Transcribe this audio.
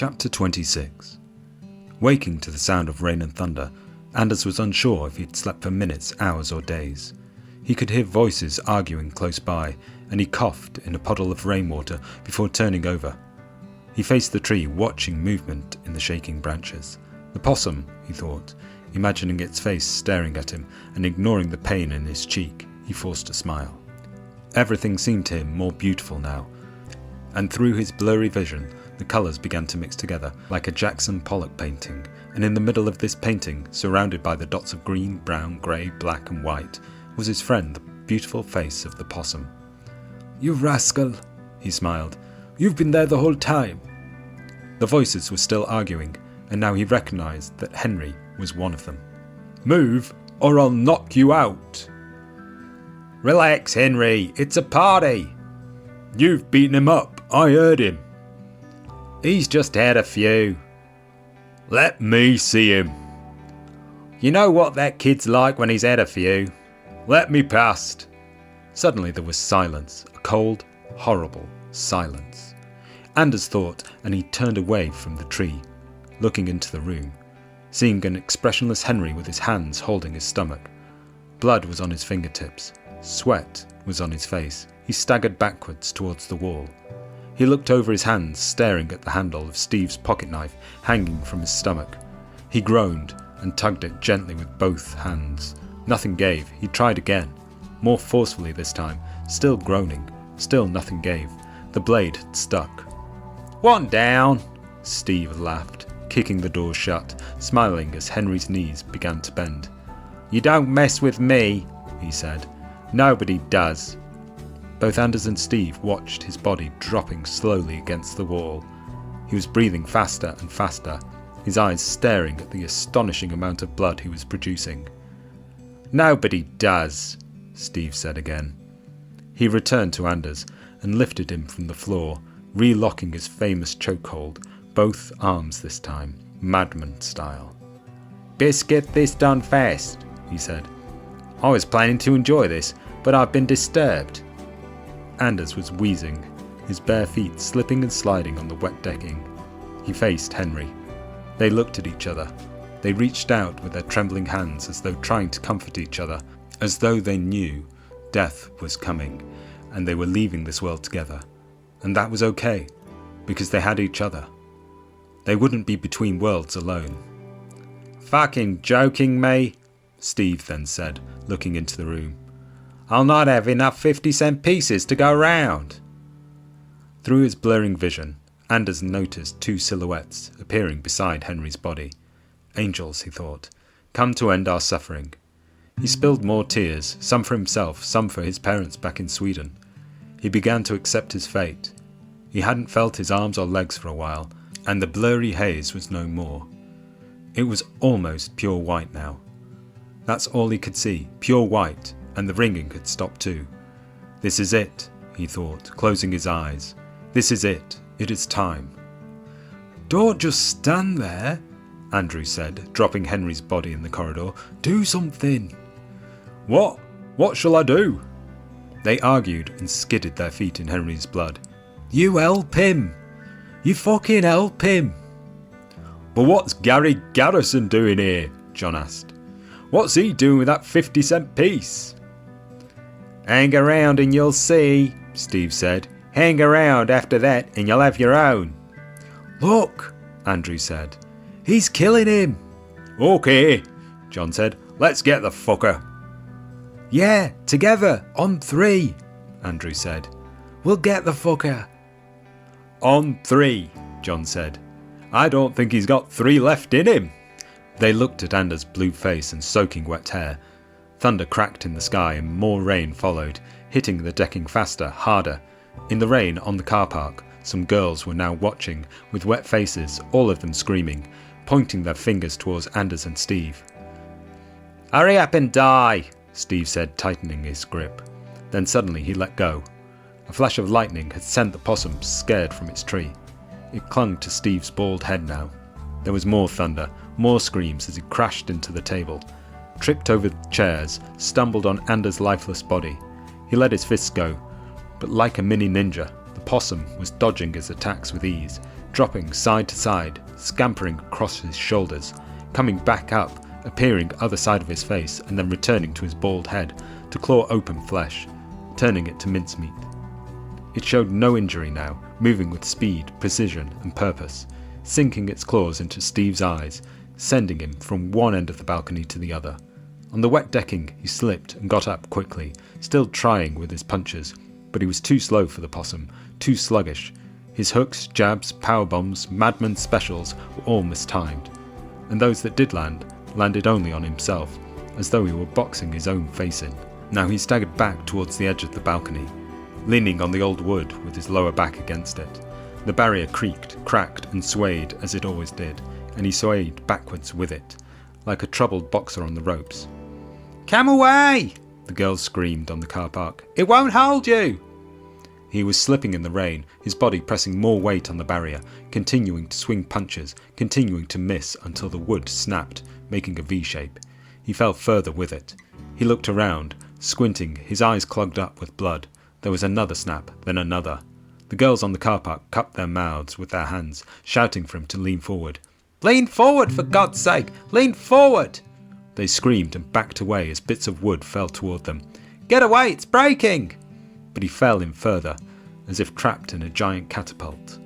Chapter 26. Waking to the sound of rain and thunder, Anders was unsure if he'd slept for minutes, hours or days. He could hear voices arguing close by, and he coughed in a puddle of rainwater before turning over. He faced the tree, watching movement in the shaking branches. The possum, he thought, imagining its face staring at him and ignoring the pain in his cheek. He forced a smile. Everything seemed to him more beautiful now, and through his blurry vision, the colours began to mix together like a Jackson Pollock painting, and in the middle of this painting, surrounded by the dots of green, brown, grey, black and white, was his friend, the beautiful face of the possum. "You rascal," he smiled. "You've been there the whole time." The voices were still arguing, and now he recognised that Henry was one of them. "Move, or I'll knock you out." "Relax, Henry, it's a party." "You've beaten him up, I heard him." "He's just had a few." "Let me see him." "You know what that kid's like when he's had a few." "Let me past." Suddenly there was silence, a cold, horrible silence. Anders thought, and he turned away from the tree, looking into the room, seeing an expressionless Henry with his hands holding his stomach. Blood was on his fingertips. Sweat was on his face. He staggered backwards towards the wall. He looked over his hands, staring at the handle of Steve's pocket knife hanging from his stomach. He groaned and tugged it gently with both hands. Nothing gave. He tried again, more forcefully this time, still groaning. Still nothing gave. The blade had stuck. "One down," Steve laughed, kicking the door shut, smiling as Henry's knees began to bend. "You don't mess with me," he said. "Nobody does." Both Anders and Steve watched his body dropping slowly against the wall. He was breathing faster and faster, his eyes staring at the astonishing amount of blood he was producing. "Nobody does," Steve said again. He returned to Anders and lifted him from the floor, relocking his famous chokehold, both arms this time, madman style. "Best get this done fast," he said. "I was planning to enjoy this, but I've been disturbed." Anders was wheezing, his bare feet slipping and sliding on the wet decking. He faced Henry. They looked at each other. They reached out with their trembling hands as though trying to comfort each other, as though they knew death was coming and they were leaving this world together. And that was okay, because they had each other. They wouldn't be between worlds alone. "Fucking joking me?" Steve then said, looking into the room. "I'll not have enough 50-cent pieces to go round." Through his blurring vision, Anders noticed two silhouettes appearing beside Henry's body. Angels, he thought, come to end our suffering. He spilled more tears, some for himself, some for his parents back in Sweden. He began to accept his fate. He hadn't felt his arms or legs for a while, and the blurry haze was no more. It was almost pure white now. That's all he could see, pure white, and the ringing had stopped too. "This is it," he thought, closing his eyes. "This is it. It is time." "Don't just stand there," Andrew said, dropping Henry's body in the corridor. "Do something." "What? What shall I do?" They argued and skidded their feet in Henry's blood. "You help him. You fucking help him." "But what's Gary Garrison doing here?" John asked. "What's he doing with that 50-cent piece?" "Hang around and you'll see," Steve said. "Hang around after that and you'll have your own." "Look," Andrew said. "He's killing him." "Okay," John said. "Let's get the fucker." "Yeah, together, on 3, Andrew said. "We'll get the fucker." "On 3, John said. "I don't think he's got 3 left in him." They looked at Anders' blue face and soaking wet hair. Thunder cracked in the sky and more rain followed, hitting the decking faster, harder. In the rain on the car park, some girls were now watching, with wet faces, all of them screaming, pointing their fingers towards Anders and Steve. "Hurry up and die," Steve said, tightening his grip. Then suddenly he let go. A flash of lightning had sent the possum scared from its tree. It clung to Steve's bald head now. There was more thunder, more screams as he crashed into the table, tripped over chairs, stumbled on Anders' lifeless body. He let his fists go, but like a mini ninja, the The possum was dodging his attacks with ease, dropping side to side, scampering across his shoulders, coming back up, appearing other side of his face, and then returning to his bald head to claw open flesh, turning it to mincemeat. It showed no injury now, moving with speed, precision, and purpose, sinking its claws into Steve's eyes, sending him from one end of the balcony to the other. On the wet decking, he slipped and got up quickly, still trying with his punches, but he was too slow for the possum, too sluggish. His hooks, jabs, power bombs, madman specials were all mistimed, and those that did land, landed only on himself, as though he were boxing his own face in. Now he staggered back towards the edge of the balcony, leaning on the old wood with his lower back against it. The barrier creaked, cracked, and swayed as it always did, and he swayed backwards with it, like a troubled boxer on the ropes. "Come away!" the girls screamed on the car park. "It won't hold you!" He was slipping in the rain, his body pressing more weight on the barrier, continuing to swing punches, continuing to miss until the wood snapped, making a V shape. He fell further with it. He looked around, squinting, his eyes clogged up with blood. There was another snap, then another. The girls on the car park cupped their mouths with their hands, shouting for him to lean forward. "Lean forward, for God's sake! Lean forward!" They screamed and backed away as bits of wood fell toward them. "Get away, it's breaking!" But he fell in further, as if trapped in a giant catapult.